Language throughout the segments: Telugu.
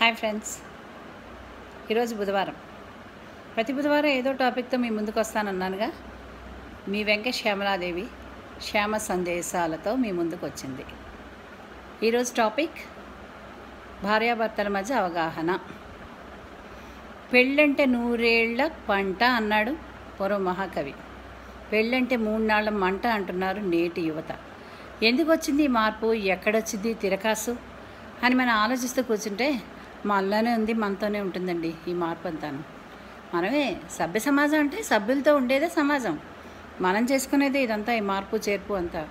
హాయ్ ఫ్రెండ్స్, ఈరోజు బుధవారం. ప్రతి బుధవారం ఏదో టాపిక్తో మీ ముందుకు వస్తానన్నానుగా. మీ వెంక శ్యామలాదేవి శ్యామ సందేశాలతో మీ ముందుకు వచ్చింది. ఈరోజు టాపిక్ భార్యాభర్తల మధ్య అవగాహన. పెళ్ళంటే నూరేళ్ల పంట అన్నాడు పూర్వ మహాకవి. పెళ్ళంటే 3 నాళ్ల మంట అంటున్నారు నేటి యువత. ఎందుకు వచ్చింది ఈ మార్పు, ఎక్కడొచ్చింది తిరకాసు అని మనం ఆలోచిస్తూ కూర్చుంటే మనలోనే ఉంది, మనతోనే ఉంటుందండి ఈ మార్పు అంతాను. మనమే సభ్య సమాజం అంటే సభ్యులతో ఉండేదే సమాజం. మనం చేసుకునేదే ఇదంతా, ఈ మార్పు చేర్పు అంతా.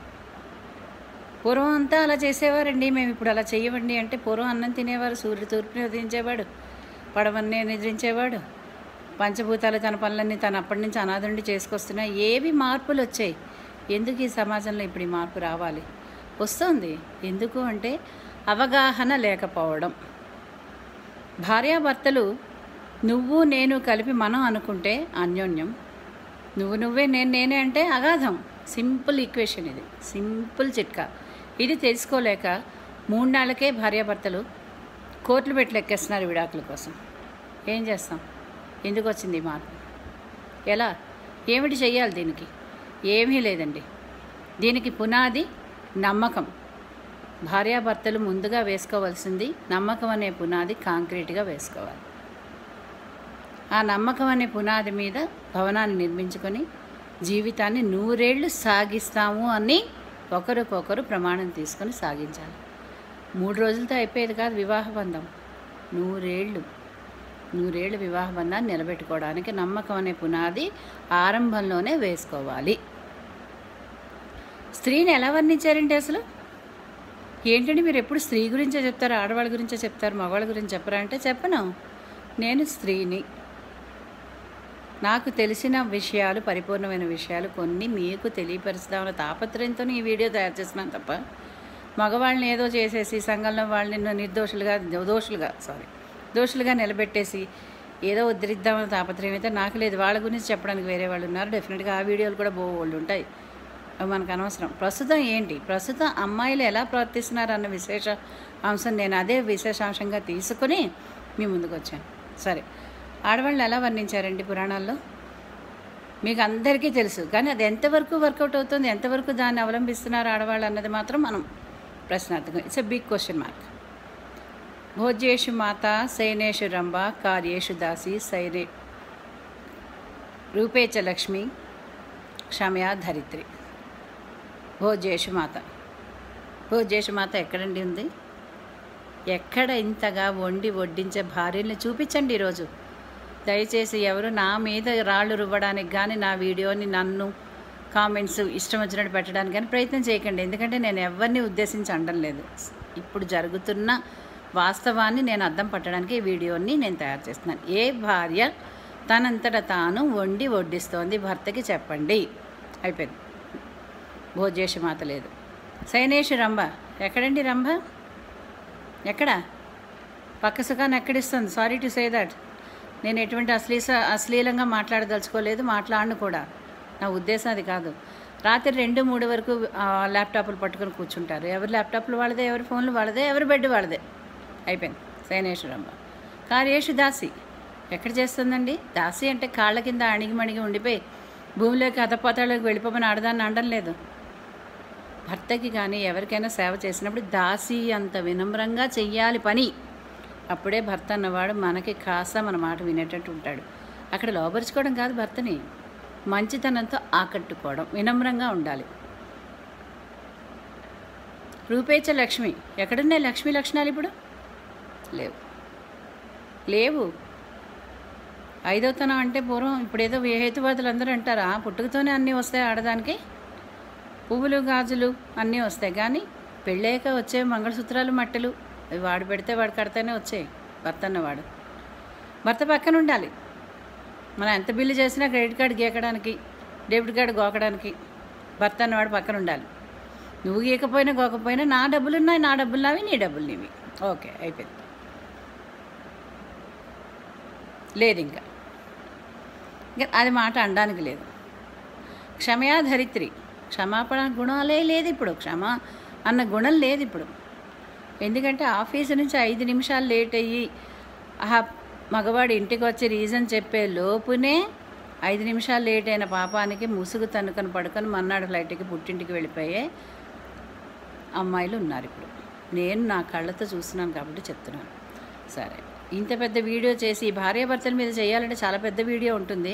పూర్వం అంతా అలా చేసేవారండి, మేము ఇప్పుడు అలా చేయవండి అంటే పూర్వం అన్నం తినేవారు, సూర్యుడు తూర్పుని ఉదయించేవాడు, పడవన్నే నిద్రించేవాడు, పంచభూతాలు తన పనులన్నీ తను అప్పటి నుంచి అనాథుండి చేసుకొస్తున్నాయి. ఏవి మార్పులు వచ్చాయి? ఎందుకు ఈ సమాజంలో ఇప్పుడు ఈ మార్పు రావాలి? వస్తుంది. ఎందుకు అంటే అవగాహన లేకపోవడం. భార్యాభర్తలు నువ్వు నేను కలిపి మనం అనుకుంటే అన్యోన్యం, నువ్వు నువ్వే నేను నేనే అంటే అగాధం. సింపుల్ ఈక్వేషన్ ఇది, సింపుల్ చిట్కా. ఇది తెలుసుకోలేక 3 నాళ్ళకే భార్యాభర్తలు కోర్టులు పెట్టి లెక్కేస్తున్నారు విడాకుల కోసం. ఏం చేస్తాం? ఎందుకు వచ్చింది ఈ మార్పు? ఎలా, ఏమిటి చెయ్యాలి దీనికి? ఏమీ లేదండి. దీనికి పునాది నమ్మకం. భార్యాభర్తలు ముందుగా వేసుకోవాల్సింది నమ్మకం అనే పునాది కాంక్రీట్గా వేసుకోవాలి. ఆ నమ్మకం అనే పునాది మీద భవనాన్ని నిర్మించుకొని జీవితాన్ని 100 ఏళ్ళు సాగిస్తాము అని ఒకరికొకరు ప్రమాణం తీసుకొని సాగించాలి. 3 రోజులతో అయిపోయేది కాదు వివాహ బంధం. 100 ఏళ్ళు వివాహ బంధాన్ని నిలబెట్టుకోవడానికి నమ్మకం అనే పునాది ఆరంభంలోనే వేసుకోవాలి. స్త్రీని ఎలా వర్ణించారంటే అసలు ఏంటంటే, మీరు ఎప్పుడు స్త్రీ గురించే చెప్తారు, ఆడవాళ్ళ గురించే చెప్తారు, మగవాళ్ళ గురించి చెప్పరా అంటే చెప్పను. నేను స్త్రీని. నాకు తెలిసిన విషయాలు, పరిపూర్ణమైన విషయాలు కొన్ని మీకు తెలియపరుస్తామన్న తాపత్రయంతో ఈ వీడియో తయారు చేస్తున్నాను తప్ప మగవాళ్ళని ఏదో చేసేసి సంఘంలో వాళ్ళని దోషులుగా నిలబెట్టేసి ఏదో ఉద్ధరిద్దామన్న తాపత్రయం అయితే నాకు లేదు. వాళ్ళ గురించి చెప్పడానికి వేరే వాళ్ళు ఉన్నారు. డెఫినెట్గా ఆ వీడియోలు కూడా బోల్డ్ ఉంటాయి, అవి మనకు అనవసరం. ప్రస్తుతం ఏంటి, ప్రస్తుతం అమ్మాయిలు ఎలా ప్రవర్తిస్తున్నారు అన్న విశేష అంశం నేను అదే విశేషాంశంగా తీసుకుని మీ ముందుకు వచ్చాను. సరే, ఆడవాళ్ళు ఎలా వర్ణించారండి పురాణాల్లో మీకు అందరికీ తెలుసు. కానీ అది ఎంతవరకు వర్కౌట్ అవుతుంది, ఎంతవరకు దాన్ని అవలంబిస్తున్నారు ఆడవాళ్ళు అన్నది మాత్రం మనం ప్రశ్నార్థకం. It's a big question mark. భోజ్యేషు మాత సైనేషు రంభ కార్యేషు దాసి సైనే రూపేచ లక్ష్మి క్షమయా ధరిత్రి. భోజ్యేషు మాత ఎక్కడండి ఉంది? ఎక్కడ ఇంతగా వడ్డించే భార్యల్ని చూపించండి ఈరోజు. దయచేసి ఎవరు నా మీద రాళ్ళు రువ్వడానికి కానీ, నా వీడియోని నన్ను కామెంట్స్ ఇష్టం వచ్చినట్టు పెట్టడానికి కానీ ప్రయత్నం చేయకండి. ఎందుకంటే నేను ఎవరిని ఉద్దేశించి అనడం లేదు. ఇప్పుడు జరుగుతున్న వాస్తవాన్ని నేను అద్దం పట్టడానికి ఈ వీడియోని నేను తయారు చేస్తున్నాను. ఏ భార్య తనంతట తాను వడ్డిస్తోంది భర్తకి చెప్పండి. అయిపోయింది. భోజ్యేషు మాత లేదు. సైనేషు రంభ ఎక్కడండి? రంభ ఎక్కడ? పక్క సుఖాన్ని ఎక్కడిస్తుంది? Sorry to say that. నేను ఎటువంటి అశ్లీలంగా మాట్లాడదలుచుకోలేదు, మాట్లాడను కూడా. నా ఉద్దేశం అది కాదు. రాత్రి 2-3 వరకు ల్యాప్టాప్లు పట్టుకొని కూర్చుంటారు. ఎవరి ల్యాప్టాప్లు వాళ్ళదే, ఎవరి ఫోన్లు వాళ్ళదే, ఎవరి బెడ్ వాళ్ళదే. అయిపోయింది. సైనేషు రంభ. కార్యేషు దాసి ఎక్కడ చేస్తుందండి? దాసి అంటే కాళ్ళ కింద అణిగిమణిగి ఉండిపోయి భూమిలోకి అధపాతాళలోకి వెళ్ళిపోమని ఆడదాన్ని అనడం లేదు. భర్తకి కానీ ఎవరికైనా సేవ చేసినప్పుడు దాసి అంత వినమ్రంగా చెయ్యాలి పని. అప్పుడే భర్త అన్నవాడు మనకి కాస్త మన మాట వినేటట్టు ఉంటాడు. అక్కడ లోబరుచుకోవడం కాదు, భర్తని మంచితనంతో ఆకట్టుకోవడం, వినమ్రంగా ఉండాలి. రూపేచ లక్ష్మి ఎక్కడున్నాయి లక్ష్మీ లక్షణాలు? ఇప్పుడు లేవు. 5వ తనం అంటే పూర్వం, ఇప్పుడు ఏదో హేతువాదులు అందరూ అంటారా పుట్టుకతోనే అన్నీ వస్తాయి ఆడదానికి, పువ్వులు గాజులు అన్నీ వస్తాయి. కానీ పెళ్ళాక వచ్చే మంగళసూత్రాలు మట్టెలు అవి వాడు పెడితే వాడు కడితేనే వచ్చాయి. భర్త అన్నవాడు భర్త పక్కన ఉండాలి. మనం ఎంత బిల్లు చేసినా క్రెడిట్ కార్డు గీకడానికి, డెబిట్ కార్డు గోకడానికి భర్త అన్నవాడు పక్కన ఉండాలి. నువ్వు గీకపోయినా గోకపోయినా నా డబ్బులు ఉన్నాయి, నా డబ్బులు నావి, నీ డబ్బులు నీవి. ఓకే, అయిపోయింది. లేదు ఇంకా అది మాట అనడానికి లేదు. క్షమయా ధరిత్రి, క్షమాపణ గుణాలే లేదు ఇప్పుడు. క్షమ అన్న గుణం లేదు ఇప్పుడు. ఎందుకంటే ఆఫీసు నుంచి 5 నిమిషాలు లేట్ అయ్యి మగవాడు ఇంటికి వచ్చి రీజన్ చెప్పే లోపునే 5 నిమిషాలు లేట్ అయిన పాపానికి ముసుగు తన్నుకొని పడుకొని మన్నాడు ఫ్లైట్కి పుట్టింటికి వెళ్ళిపోయే అమ్మాయిలు ఉన్నారు ఇప్పుడు. నేను నా కళ్ళతో చూస్తున్నాను కాబట్టి చెప్తున్నాను. సరే, ఇంత పెద్ద వీడియో చేసి భార్యాభర్తల మీద చేయాలంటే చాలా పెద్ద వీడియో ఉంటుంది.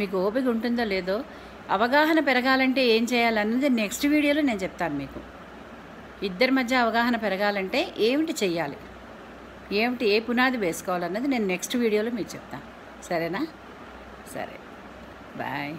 మీకు ఓపిక ఉంటుందో లేదో, అవగాహన పెరగాలంటే ఏం చేయాలన్నది నెక్స్ట్ వీడియోలో నేను చెప్తాను మీకు. ఇద్దరి మధ్య అవగాహన పెరగాలంటే ఏమిటి చెయ్యాలి, ఏ పునాది వేసుకోవాలన్నది నేను నెక్స్ట్ వీడియోలో మీకు చెప్తాను. సరేనా? సరే, బాయ్.